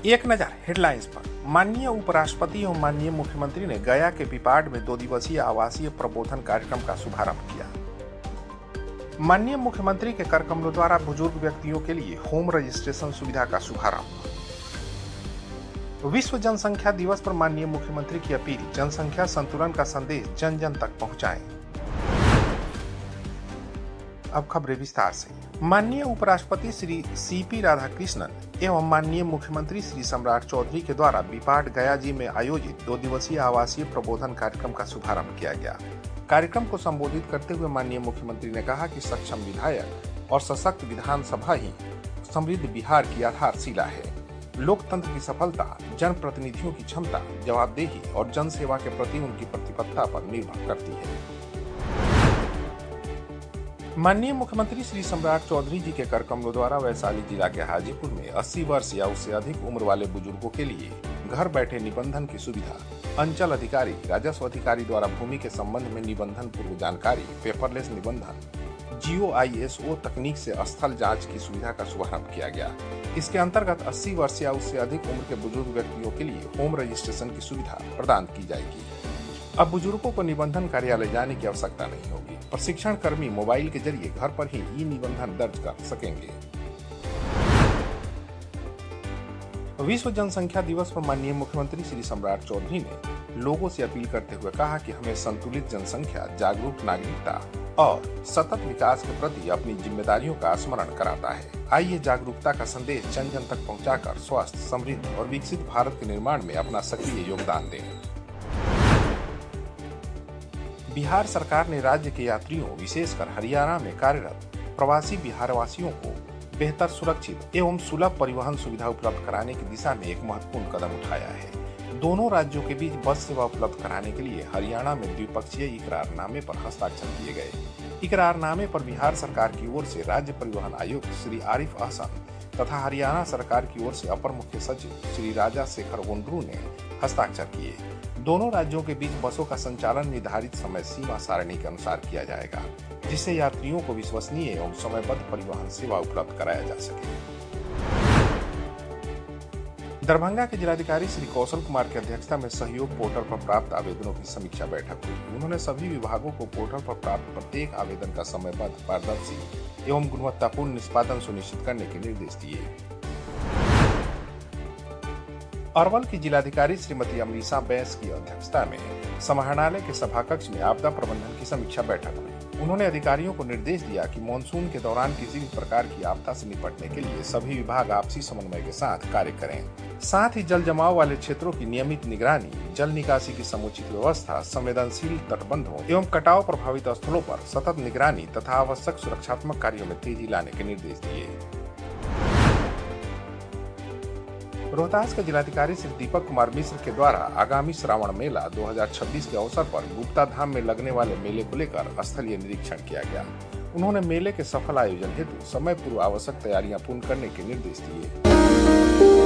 एक नजर हेडलाइंस पर। माननीय उपराष्ट्रपति एवं माननीय मुख्यमंत्री ने गया के पिपाड में 2 दिवसीय आवासीय प्रबोधन कार्यक्रम का शुभारंभ किया। माननीय मुख्यमंत्री के कर कमलों द्वारा बुजुर्ग व्यक्तियों के लिए होम रजिस्ट्रेशन सुविधा का शुभारंभ। विश्व जनसंख्या दिवस पर माननीय मुख्यमंत्री की अपील, जनसंख्या संतुलन का संदेश जन जन तक पहुंचाएं। अब खबरें विस्तार से। माननीय उपराष्ट्रपति श्री सीपी राधाकृष्णन एवं माननीय मुख्यमंत्री श्री सम्राट चौधरी के द्वारा बिपाड गया जी में आयोजित 2 दिवसीय आवासीय प्रबोधन कार्यक्रम का शुभारंभ किया गया। कार्यक्रम को संबोधित करते हुए माननीय मुख्यमंत्री ने कहा कि सक्षम विधायक और सशक्त विधानसभा ही समृद्ध बिहार की आधारशिला है। लोकतंत्र की सफलता जनप्रतिनिधियों की क्षमता, जवाबदेही और जन सेवा के प्रति उनकी प्रतिबद्धता पर निर्भर करती है। माननीय मुख्यमंत्री श्री सम्राट चौधरी जी के कर कमलों द्वारा वैशाली जिला के हाजीपुर में 80 वर्ष या उससे अधिक उम्र वाले बुजुर्गों के लिए घर बैठे निबंधन की सुविधा, अंचल अधिकारी, राजस्व अधिकारी द्वारा भूमि के संबंध में निबंधन पूर्व जानकारी, पेपरलेस निबंधन, GOISO तकनीक से स्थल जांच की सुविधा का शुभारंभ किया गया। इसके अंतर्गत 80 वर्ष या उससे अधिक उम्र के बुजुर्ग व्यक्तियों के लिए होम रजिस्ट्रेशन की सुविधा प्रदान की जाएगी। अब बुजुर्गों को निबंधन कार्यालय जाने की आवश्यकता नहीं होगी। प्रशिक्षण कर्मी मोबाइल के जरिए घर पर ही ई-निबंधन दर्ज कर सकेंगे। विश्व जनसंख्या दिवस पर माननीय मुख्यमंत्री श्री सम्राट चौधरी ने लोगों से अपील करते हुए कहा कि हमें संतुलित जनसंख्या, जागरूक नागरिकता और सतत विकास के प्रति अपनी जिम्मेदारियों का स्मरण कराता है। आइए जागरूकता का संदेश जन जन तक पहुंचाकर स्वस्थ, समृद्ध और विकसित भारत के निर्माण में अपना सक्रिय योगदान दें। बिहार सरकार ने राज्य के यात्रियों, विशेषकर हरियाणा में कार्यरत प्रवासी बिहारवासियों को बेहतर, सुरक्षित एवं सुलभ परिवहन सुविधा उपलब्ध कराने की दिशा में एक महत्वपूर्ण कदम उठाया है। दोनों राज्यों के बीच बस सेवा उपलब्ध कराने के लिए हरियाणा में द्विपक्षीय इकरारनामे पर हस्ताक्षर किए गए। इकरारनामे पर बिहार सरकार की ओर से राज्य परिवहन आयुक्त श्री आरिफ अहसन तथा हरियाणा सरकार की ओर से अपर मुख्य सचिव श्री राजा शेखर वोंड्रू ने हस्ताक्षर किए। दोनों राज्यों के बीच बसों का संचालन निर्धारित समय सीमा सारणी के अनुसार किया जाएगा, जिससे यात्रियों को विश्वसनीय एवं समयबद्ध परिवहन सेवा उपलब्ध कराया जा सके। दरभंगा के जिलाधिकारी श्री कौशल कुमार की अध्यक्षता में सहयोग पोर्टल पर प्राप्त आवेदनों की समीक्षा बैठक हुई। उन्होंने सभी विभागों को पोर्टल पर प्राप्त प्रत्येक आवेदन का समयबद्ध, पारदर्शी एवं गुणवत्तापूर्ण निष्पादन सुनिश्चित करने के निर्देश दिए। अरवल की जिलाधिकारी श्रीमती अमरीशा बैस की अध्यक्षता में समाहरणालय के सभाकक्ष में आपदा प्रबंधन की समीक्षा बैठक हुई। उन्होंने अधिकारियों को निर्देश दिया कि मानसून के दौरान किसी भी प्रकार की आपदा से निपटने के लिए सभी विभाग आपसी समन्वय के साथ कार्य करें। साथ ही जल जमाव वाले क्षेत्रों की नियमित निगरानी, जल निकासी की समुचित व्यवस्था, संवेदनशील तटबंधों एवं कटाव प्रभावित स्थलों पर सतत निगरानी तथा आवश्यक सुरक्षात्मक कार्यों में तेजी लाने के निर्देश दिए। रोहतास के जिलाधिकारी श्री दीपक कुमार मिश्र के द्वारा आगामी श्रावण मेला 2026 के अवसर पर गुप्ता धाम में लगने वाले मेले को लेकर स्थलीय निरीक्षण किया गया। उन्होंने मेले के सफल आयोजन हेतु समय पूर्व आवश्यक तैयारियां पूर्ण करने के निर्देश दिए।